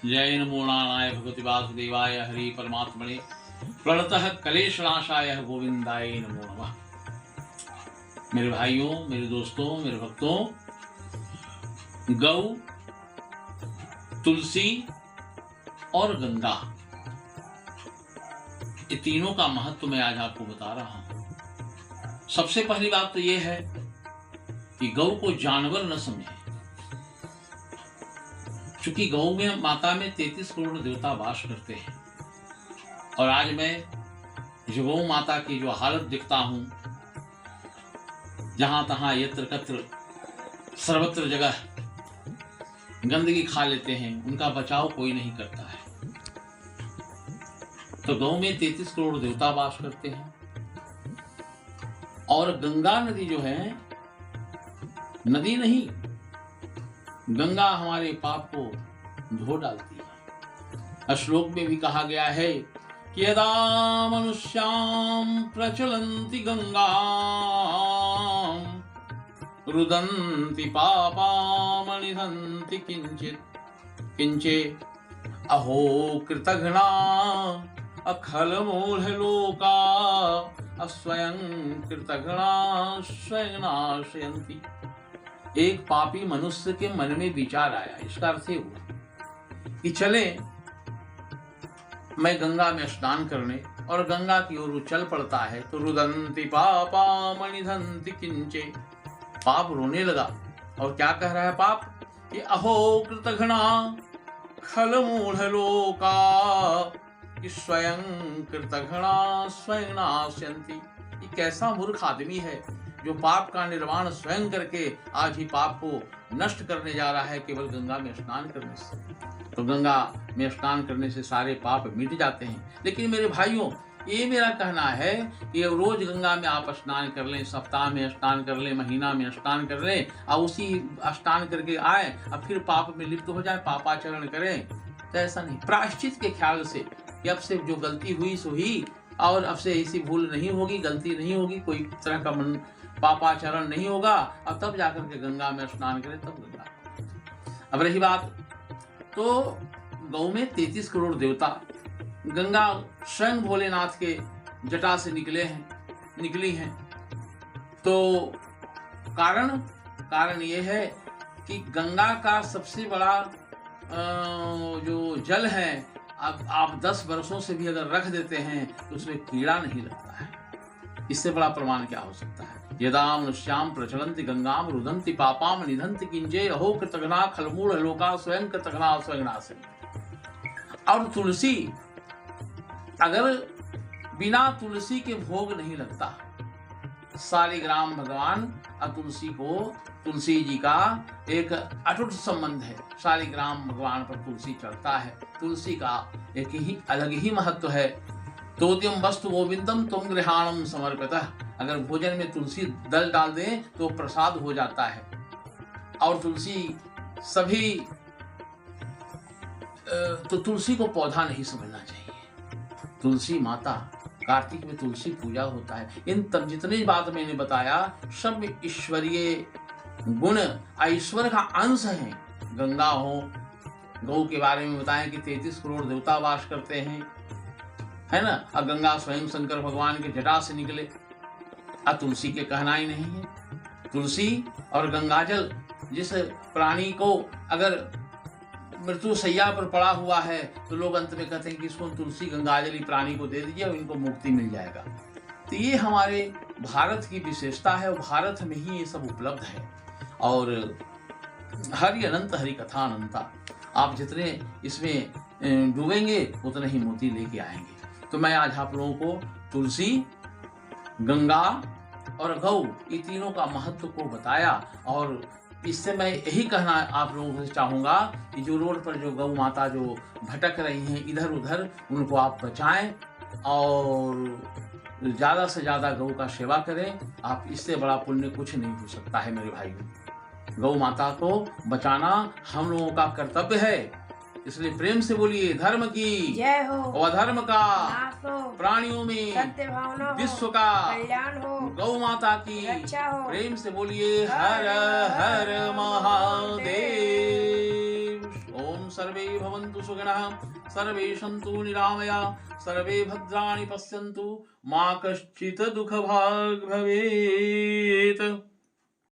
जय नमो नारायणाय भगवते वासुदेवाय हरि परमात्मने प्रणतः कलेशनाशाय गोविंदाय नमो नमः। मेरे भाइयों, मेरे दोस्तों, मेरे भक्तों, गौ, तुलसी और गंगा, ये तीनों का महत्व मैं आज आपको बता रहा हूं। सबसे पहली बात तो यह है कि गौ को जानवर न समझें, क्योंकि गौ में माता में 33 करोड़ देवता वास करते हैं। और आज मैं जो गौ माता की जो हालत देखता हूं, जहां तहां यत्र कत्र सर्वत्र जगह गंदगी खा लेते हैं, उनका बचाव कोई नहीं करता है। तो गौ में 33 करोड़ देवता वास करते हैं। और गंगा नदी जो है, नदी नहीं, गंगा हमारे पाप को धो डालती है। श्लोक में भी कहा गया है कि यदा मनुष्यां प्रचलन्ति गंगा रुदन्ति पापामनिधन्ति किंचित किंचे अहो कृतघ्ना अखलमूढ़ लोका अस्वयं कृतघ्ना स्वयं नाशयन्ति। एक पापी मनुष्य के मन में विचार आया, इसका अर्थ ये हुआ कि चले मैं गंगा में स्नान करने, और गंगा की ओर चल पड़ता है तो रुदन्ति पापामनिधन्ति किंचे, पाप रोने लगा। और क्या कह रहा है पाप कि अहो कृतघ्ना खलमूढ़ लोका, कि स्वयं कृतघ्ना स्वयं नाशयन्ति। ये कैसा मूर्ख आदमी है जो पाप का निर्माण स्वयं करके आज ही पाप को नष्ट करने जा रहा है केवल गंगा में स्नान करने से। तो गंगा में स्नान करने से सारे पाप मिट जाते हैं। लेकिन मेरे भाइयों, ये मेरा कहना है कि रोज गंगा में आप स्नान कर लें, सप्ताह में स्नान कर लें, महीना में स्नान कर लें, और उसी स्नान करके आए और फिर पाप में लिप्त हो जाए, पापाचरण करें, तो ऐसा नहीं। प्रायश्चित के ख्याल से कि अब से जो गलती हुई सो ही, और अब से ऐसी भूल नहीं होगी, गलती नहीं होगी, कोई तरह का मन पापाचरण नहीं होगा, अब तब जाकर के गंगा में स्नान करें, तब गंगा। अब रही बात, तो गौ में 33 करोड़ देवता, गंगा स्वयं भोलेनाथ के जटा से निकली हैं। तो कारण ये है कि गंगा का सबसे बड़ा जो जल है, अब आप 10 वर्षों से भी अगर रख देते हैं तो उसमें कीड़ा नहीं लगता है। इससे बड़ा प्रमाण क्या हो सकता है। यदा मनुष्यां प्रचलन्ति गंगाम रुदन्ति पापाम निधन्ति किंचे अहो कृतघ्ना खलमूढ़ लोका स्वयं कृतघ्ना स्वयं नाशयन्ति। और तुलसी, अगर बिना तुलसी के भोग नहीं लगता। शालिग्राम भगवान और तुलसी जी का एक अटूट संबंध है। शालिग्राम भगवान पर तुलसी चढ़ता है। तुलसी का एक ही अलग ही महत्व है। तोद्यम वस्तु गोविंदम तुम गृहाणम समर्पितः, अगर भोजन में तुलसी दल डाल दें तो प्रसाद हो जाता है। और तुलसी को पौधा नहीं समझना चाहिए। तुलसी माता, कार्तिक में तुलसी पूजा होता है। इन तब जितनी बात मैंने बताया सब ईश्वरीय गुण, ऐश्वर्य का अंश है। गंगा हो, गौ के बारे में बताएं कि 33 करोड़ देवता वास करते हैं, है ना। और गंगा स्वयं शंकर भगवान के जटा से निकले। और तुलसी के कहना ही नहीं है। तुलसी और गंगाजल, जिस प्राणी को अगर मृत्यु शैया पर पड़ा हुआ है तो लोग अंत में कहते हैं कि इसको तुलसी गंगाजली प्राणी को दे दीजिए और इनको मुक्ति मिल जाएगा। तो ये हमारे भारत की विशेषता है, और भारत में ही ये सब उपलब्ध है। और हरि अनंत हरि कथा अनंता, आप जितने इसमें डूबेंगे उतने ही मोती लेके आएंगे। तो मैं आज आप लोगों को तुलसी, गंगा और गौ, ये तीनों का महत्व को बताया। और इससे मैं यही कहना आप लोगों से चाहूँगा कि जो रोड पर जो गौ माता जो भटक रही हैं इधर उधर, उनको आप बचाएं और ज़्यादा से ज़्यादा गौ का सेवा करें। आप इससे बड़ा पुण्य कुछ नहीं हो सकता है मेरे भाइयों। गौ माता को बचाना हम लोगों का कर्तव्य है। इसलिए प्रेम से बोलिए धर्म की जय हो, अधर्म का नाश हो, प्राणियों में सत्य भावना हो, विश्व का कल्याण हो, गौ माता की रक्षा हो। प्रेम से बोलिए हर हर महादेव। ओम सर्वे भवन्तु सुखिनः सर्वे सन्तु निरामया सर्वे भद्राणि पश्यन्तु मा कश्चित् दुःखभाग् भवेत्।